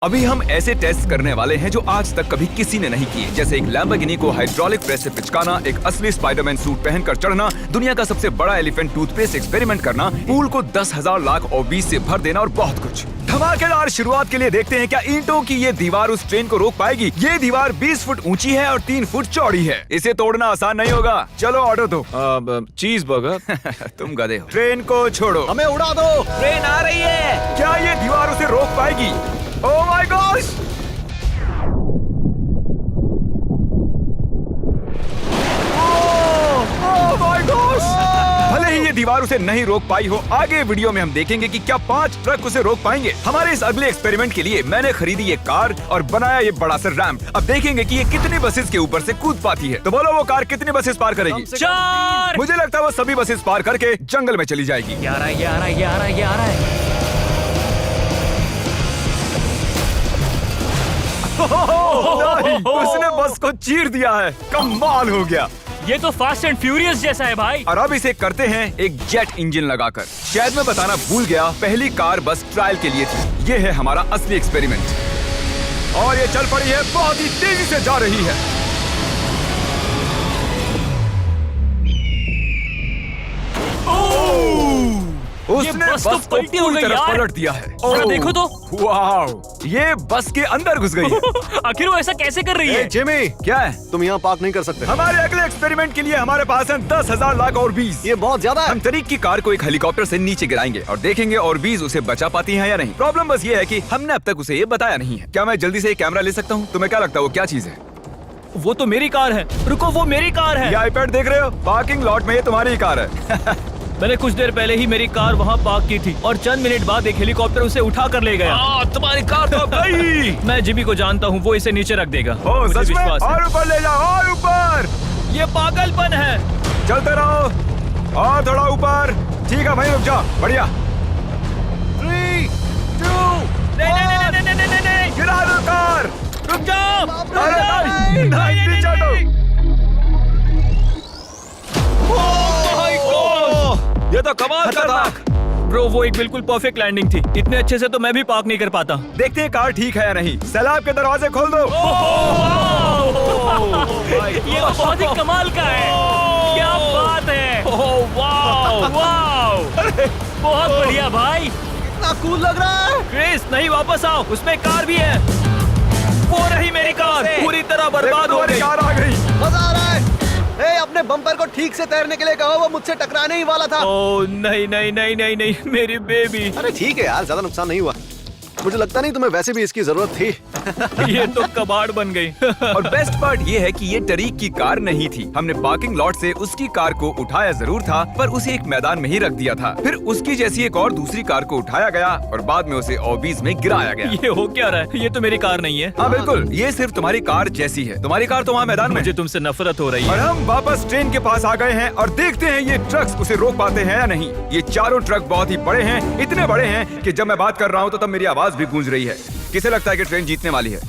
अभी हम ऐसे टेस्ट करने वाले हैं जो आज तक कभी किसी ने नहीं किए, जैसे एक लैम्बोर्गिनी को हाइड्रोलिक प्रेस से पिचकाना, एक असली स्पाइडरमैन सूट पहनकर चढ़ना, दुनिया का सबसे बड़ा एलिफेंट टूथपेस्ट एक्सपेरिमेंट करना, पूल को 10,000 लाख और 20 से भर देना और बहुत कुछ। धमाकेदार शुरुआत के लिए देखते हैं क्या ईंटों की ये दीवार उस ट्रेन को रोक पाएगी। ये दीवार 20 फुट ऊंची है और 3 फुट चौड़ी है। इसे तोड़ना आसान नहीं होगा। चलो ऑर्डर दो। चीज बर्गर। तुम गधे हो। ट्रेन को छोड़ो, हमें उड़ा दो। ट्रेन आ रही है। क्या ये दीवार उसे रोक पाएगी? ओह my gosh! Oh my gosh! भले ही ये दीवार उसे नहीं रोक पाई हो, आगे वीडियो में हम देखेंगे कि क्या 5 ट्रक उसे रोक पाएंगे। हमारे इस अगले एक्सपेरिमेंट के लिए मैंने खरीदी ये कार और बनाया ये बड़ा सा रैंप। अब देखेंगे कि ये कितनी बसेस के ऊपर से कूद पाती है। तो बोलो वो कार कितनी बसेस पार करेगी? 4। मुझे लगता है वो सभी बसेस पार करके जंगल में चली जाएगी। 11 नहीं, उसने बस को चीर दिया है। कमाल हो गया। ये तो फास्ट एंड फ्यूरियस जैसा है भाई। और अब इसे करते हैं एक जेट इंजन लगाकर। शायद मैं बताना भूल गया, पहली कार बस ट्रायल के लिए थी। ये है हमारा असली एक्सपेरिमेंट और ये चल पड़ी है, बहुत ही तेजी से जा रही है। उसने बस तो बस को पलटी हो पूरी गई तरह यार। पलट दिया है। जरा देखो तो। वाओ, ये बस के अंदर घुस गई है। आखिर वो ऐसा कैसे कर रही है? जिमी, क्या है? तुम यहाँ पार्क नहीं कर सकते। हमारे अगले एक्सपेरिमेंट के लिए हमारे पास है 10,000 लाख और 20। ये बहुत ज्यादा है। हम तरीक की कार को एक हेलीकॉप्टर से नीचे गिराएंगे और देखेंगे और 20 उसे बचा पाती हैं या नहीं। प्रॉब्लम बस ये है कि हमने अब तक उसे ये बताया नहीं है। क्या मैं जल्दी से ये कैमरा ले सकता हूँ? तुम्हें क्या लगता है वो क्या चीज है? वो तो मेरी कार है। रुको, वो मेरी कार है। ये आईपैड देख रहे हो? पार्किंग लॉट में ये तुम्हारी ही कार है। मैंने कुछ देर पहले ही मेरी कार वहाँ पार्क की थी और चंद मिनट बाद एक हेलीकॉप्टर उसे उठा कर ले गया। तुम्हारी कार तो गई। मैं जिमी को जानता हूँ, वो इसे नीचे रख देगा। ओ मुझे सच में? विश्वास है। और ऊपर ले जाओ, और ऊपर। ये पागलपन है। चलते रहो और थोड़ा ऊपर। ठीक है भाई, रुक जाओ। बढ़िया। 3, 2, नहीं। गिरा दो कार। रुक जाओ। अरे नहीं, पीछे हटो। ये तो कमाल का था। ब्रो, वो एक बिल्कुल परफेक्ट लैंडिंग थी। इतने अच्छे से तो मैं भी पार्क नहीं कर पाता। देखते हैं कार ठीक है या नहीं। सैलाब के दरवाजे खोल दो। ये तो बहुत ही कमाल का है। क्या बात है। वाओ, बहुत बढ़िया भाई। इतना कूल लग रहा है। क्रिस, नहीं, वापस आओ, उसमें कार भी है। वो रही मेरी कार, पूरी तरह बर्बाद हो गई। कार आ गई। मजा आ रहा है। अपने बम्पर को ठीक से तैरने के लिए कहो, वो मुझसे टकराने ही वाला था। ओ नहीं, मेरी बेबी। अरे ठीक है यार, ज्यादा नुकसान नहीं हुआ। मुझे लगता नहीं तुम्हें वैसे भी इसकी जरूरत थी। ये तो कबाड़ बन गई। और बेस्ट पार्ट ये है कि ये टरीक की कार नहीं थी। हमने पार्किंग लॉट से उसकी कार को उठाया जरूर था, पर उसे एक मैदान में ही रख दिया था। फिर उसकी जैसी एक और दूसरी कार को उठाया गया और बाद में उसे ओबीज में गिराया गया। ये हो क्या रहा है? ये तो मेरी कार नहीं है। हाँ बिल्कुल, ये सिर्फ तुम्हारी कार जैसी है। तुम्हारी कार तो वहाँ मैदान में। मुझे तुमसे नफरत हो रही और है। हम वापस ट्रेन के पास आ गए हैं और देखते हैं ये ट्रक्स उसे रोक पाते हैं या नहीं। ये चारों ट्रक बहुत ही बड़े हैं, इतने बड़े हैं कि जब मैं बात कर रहा हूँ तो तब मेरी आवाज भी गूंज रही है। किसे लगता है कि ट्रेन जीतने वाली है?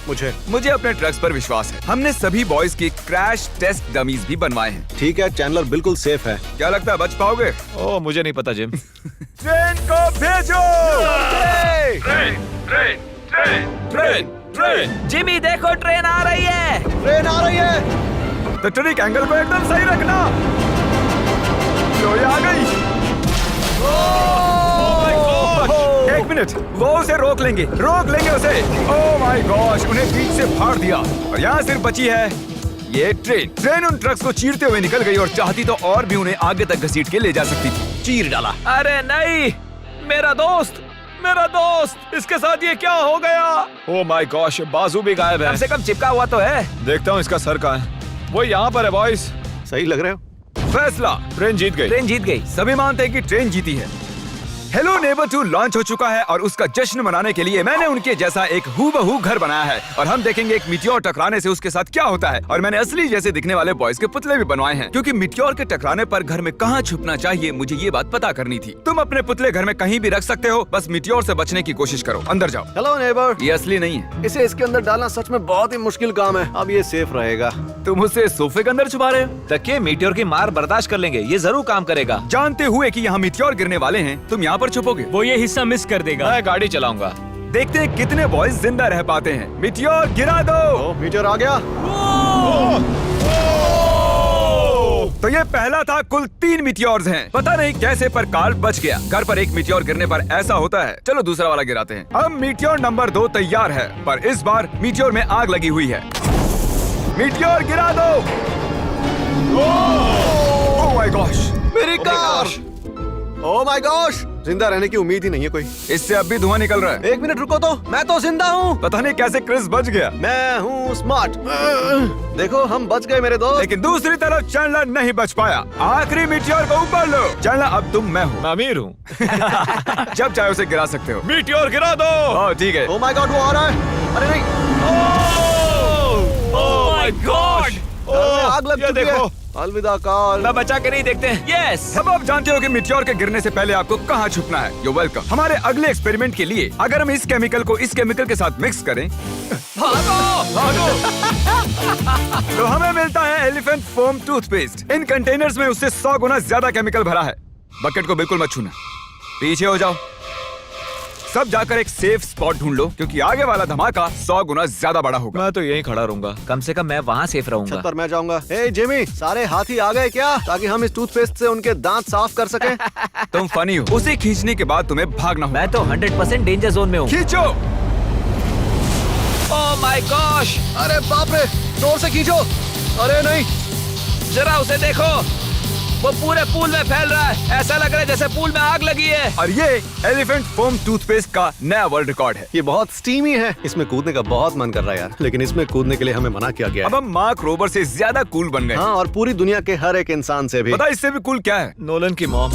मुझे अपने ट्रक्स पर विश्वास है। हमने सभी बॉयज के क्रैश टेस्ट डमीज भी बनवाए हैं। ठीक है, चैंडलर बिल्कुल सेफ है। क्या लगता है बच पाओगे? ओ मुझे नहीं पता जिम। ट्रेन को भेजो। ट्रेन। जिमी देखो, ट्रेन आ रही है। ट्रेन आ रही है। तो ट्रिक एंगल को एकदम सही रखना। लो ये आ गई। एक मिनट, वो उसे रोक लेंगे उसे। ओह माय गॉश, उन्हें बीच से फाड़ दिया और यहाँ सिर्फ बची है ये ट्रेन उन ट्रक्स को चीरते हुए निकल गई और चाहती तो और भी उन्हें आगे तक घसीट के ले जा सकती थी। चीर डाला। अरे नहीं, मेरा दोस्त, इसके साथ ये क्या हो गया? ओ माय गॉश, बाजू भी गायब है। कम से कम चिपका हुआ तो है। देखता हूँ इसका सर कहाँ है। वो यहाँ पर है बॉयज। सही लग रहे हो। फैसला, ट्रेन जीत गई। सभी मानते हैं कि ट्रेन जीती है। हेलो नेबर 2 लॉन्च हो चुका है और उसका जश्न मनाने के लिए मैंने उनके जैसा एक हूबहू घर बनाया है और हम देखेंगे एक मिट्योर टकराने से उसके साथ क्या होता है। और मैंने असली जैसे दिखने वाले बॉयज के पुतले भी बनवाए हैं, क्योंकि मिट्योर के टकराने पर घर में कहाँ छुपना चाहिए मुझे ये बात पता करनी थी। तुम अपने पुतले घर में कहीं भी रख सकते हो, बस मिट्योर से बचने की कोशिश करो। अंदर जाओ। Hello neighbour. ये असली नहीं है। इसे इसके अंदर डालना सच में बहुत ही मुश्किल काम है। अब ये सेफ रहेगा। तुम उसे सोफे के अंदर छुपा रहे हो? तकिए मीटियोर की मार बर्दाश्त कर लेंगे, ये जरूर काम करेगा। जानते हुए कि यहाँ मिट्योर गिरने वाले हैं, तुम यहाँ पर छुपोगे? वो ये हिस्सा मिस कर देगा। मैं गाड़ी चलाऊंगा। देखते हैं कितने बॉयज जिंदा रह पाते हैं। मीटियोर गिरा दो। ओ मीटियोर आ गया। तो ये पहला था। कुल 3 मीटियोर्स हैं। पता नहीं कैसे पर कार्ल बच गया। घर पर एक मीटियोर गिरने पर ऐसा होता है। चलो दूसरा वाला गिराते हैं। अब मीटियोर नंबर 2 तैयार है, पर इस बार मीटियोर में आग लगी हुई है। मीटियोर गिरा दो। ओह माय गॉश, मेरी कार। ओह माय गॉश, जिंदा रहने की उम्मीद ही नहीं है कोई। इससे अब भी धुआं निकल रहा है। 1 मिनट रुको तो, मैं तो जिंदा हूँ। पता नहीं कैसे क्रिस बच गया। मैं हूँ स्मार्ट। देखो हम बच गए मेरे दोस्त। लेकिन दूसरी तरफ चैंडलर नहीं बच पाया। आखिरी मीटियोर को ऊपर लो। चैंडलर अब तुम मैं हूँ। मैं अमीर हूँ। जब चाहे उसे गिरा सकते हो। मीटियोर गिरा दो। ओह ठीक है। ओह माय गॉड, वो आ रहा है। अरे नहीं, ओह माय गॉड। घर में आग लग ये चुकी देखो। है। अलविदा कार्ल। मैं बचा के नहीं देखते हैं। यस। अब आप जानते हो कि मीटियोर के गिरने से पहले आपको कहाँ छुपना है। You welcome. हमारे अगले एक्सपेरिमेंट के लिए अगर हम इस केमिकल को इस केमिकल के साथ मिक्स करें तो हमें मिलता है एलिफेंट फोम टूथपेस्ट। इन कंटेनर्स में उससे 100 गुना ज्यादा केमिकल भरा है। बकेट को बिल्कुल मत छूना। पीछे हो जाओ। सब जाकर एक सेफ स्पॉट ढूंढ लो, क्योंकि आगे वाला धमाका 100 गुना ज्यादा बड़ा होगा। मैं तो यहीं खड़ा रहूंगा। कम से कम मैं वहाँ सेफ रहूंगा। छत पर मैं जाऊंगा। ए जिमी, सारे हाथी आ गए क्या, ताकि हम इस टूथपेस्ट से उनके दांत साफ कर सकें? तुम फनी हो। उसे खींचने के बाद तुम्हें भागना होगा। मैं तो 100% डेंजर जोन में हूँ। खींचो। ओह माय गॉश, अरे बाप रे, जोर से खींचो। अरे नहीं, जरा उसे देखो। वो पूरे पूल में फैल रहा है। ऐसा लग रहा है जैसे पूल में आग लगी है। और ये एलिफेंट फोम टूथपेस्ट का नया वर्ल्ड रिकॉर्ड है। ये बहुत स्टीमी है। इसमें कूदने का बहुत मन कर रहा है यार, लेकिन इसमें कूदने के लिए हमें मना किया गया अब है। हम मार्क रोबर से ज्यादा कूल बन गए। हाँ, और पूरी दुनिया के हर एक इंसान से भी। पता है इससे भी कूल क्या है? नोलन की मॉम।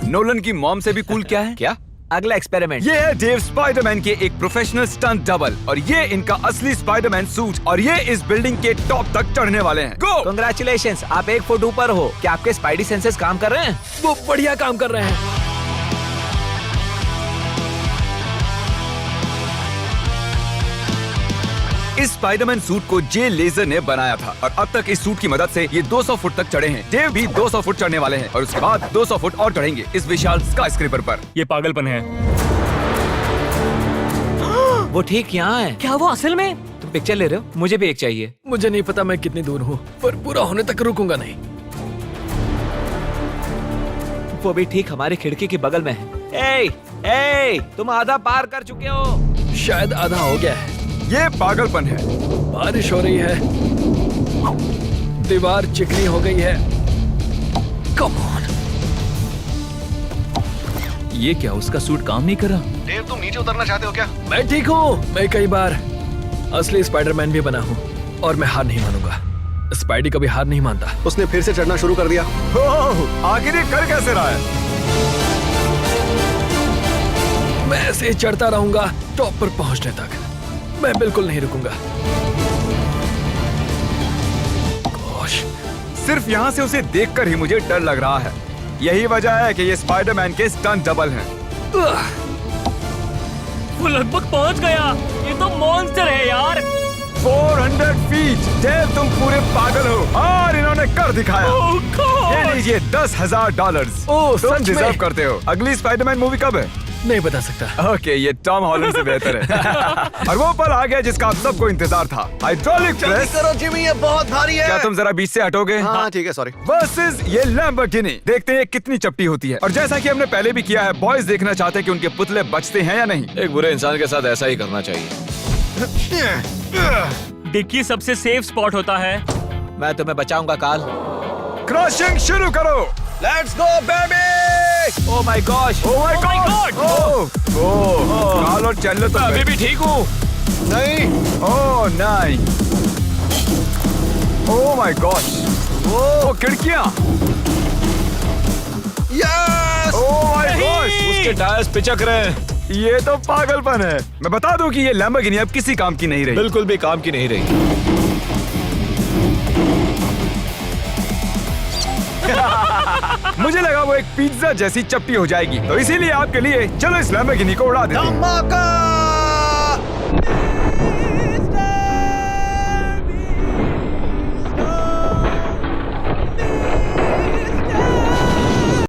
नोलन की मॉम से भी कूल क्या है? क्या? अगला एक्सपेरिमेंट। ये है डेव स्पाइडरमैन के एक प्रोफेशनल स्टंट डबल, और ये इनका असली स्पाइडरमैन सूट, और ये इस बिल्डिंग के टॉप तक चढ़ने वाले हैं। गो! Congratulations, आप 1 फुट ऊपर हो। क्या आपके स्पाइडी सेंसेस काम कर रहे हैं? वो बढ़िया काम कर रहे हैं। इस स्पाइडरमैन सूट को जे लेजर ने बनाया था, और अब तक इस सूट की मदद से ये 200 फुट तक चढ़े हैं। डेव भी 200 फुट चढ़ने वाले हैं, और उसके बाद 200 फुट और चढ़ेंगे इस विशाल स्काईस्क्रेपर पर। ये पागलपन है। वो ठीक यहाँ है। क्या वो असल में? तुम पिक्चर ले रहे हो? मुझे भी एक चाहिए। मुझे नहीं पता मैं कितनी दूर हूँ, पर पूरा होने तक रुकूंगा नहीं। वो भी ठीक हमारी खिड़की के बगल में है। ए, तुम आधा पार कर चुके हो। शायद आधा हो गया है। ये पागलपन है। बारिश हो रही है, दीवार चिकनी हो गई है। Come on. ये क्या, उसका सूट काम नहीं कर रहा? डेव, तुम नीचे उतरना चाहते हो क्या? मैं ठीक हूँ। मैं कई बार असली स्पाइडरमैन भी बना हूँ, और मैं हार नहीं मानूंगा। स्पाइडी कभी हार नहीं मानता। उसने फिर से चढ़ना शुरू कर दिया। ओह, आखिर ये कर कैसे रहा है? मैं ऐसे ही चढ़ता रहूंगा टॉप पर पहुंचने तक। मैं बिल्कुल नहीं रुकूंगा। गोश, सिर्फ यहाँ से उसे देखकर ही मुझे डर लग रहा है। यही वजह है कि ये स्पाइडरमैन के स्टंट डबल हैं। वो लगभग पहुंच गया। ये तो मॉन्स्टर है यार। 400 फीट। डेव, तुम पूरे पागल हो, और इन्होंने कर दिखाया। ओह गॉड। ये लीजिए $10,000। ओह, तुम सच में? डिजर्व करते हो। अगली स्पाइडरमैन मूवी कब है? नहीं बता सकता। ओके, ये टॉम हॉलैंड से बेहतर है। और वो पल आ गया जिसका आप सबको इंतजार था। हाइड्रोलिक जल्दी प्रेस। करो जिमी, ये बहुत भारी है। क्या तुम जरा बीच से हटोगे? हाँ ठीक है, सॉरी। वर्सेस ये लैम्बोर्गिनी। देखते हैं कितनी चपटी होती है। और जैसा कि हमने पहले भी किया है, बॉयज देखना चाहते हैं कि उनके पुतले बचते हैं या नहीं। एक बुरे इंसान के साथ ऐसा ही करना चाहिए। डिक्की सबसे सेफ स्पॉट होता है। मैं तुम्हें बचाऊंगा काल। क्रशिंग शुरू करो। Let's go baby. Oh my gosh. Oh my my god. God! Oh, Carl और चैंडलर तो अभी भी ठीक हूँ। नहीं, ओह नहीं। ओह माय गॉश। ओह, खिड़कियां। यस। Oh my gosh. उसके टायर्स पिचक रहे हैं। ये तो पागलपन है। मैं बता दूं कि ये लैम्बोर्गिनी अब किसी काम की नहीं रही। बिल्कुल भी काम की नहीं रही। मुझे लगा वो एक पिज्जा जैसी चपटी हो जाएगी, तो इसीलिए आपके लिए चलो इस लैम्बोर्गिनी को उड़ा देते हैं। धमाका।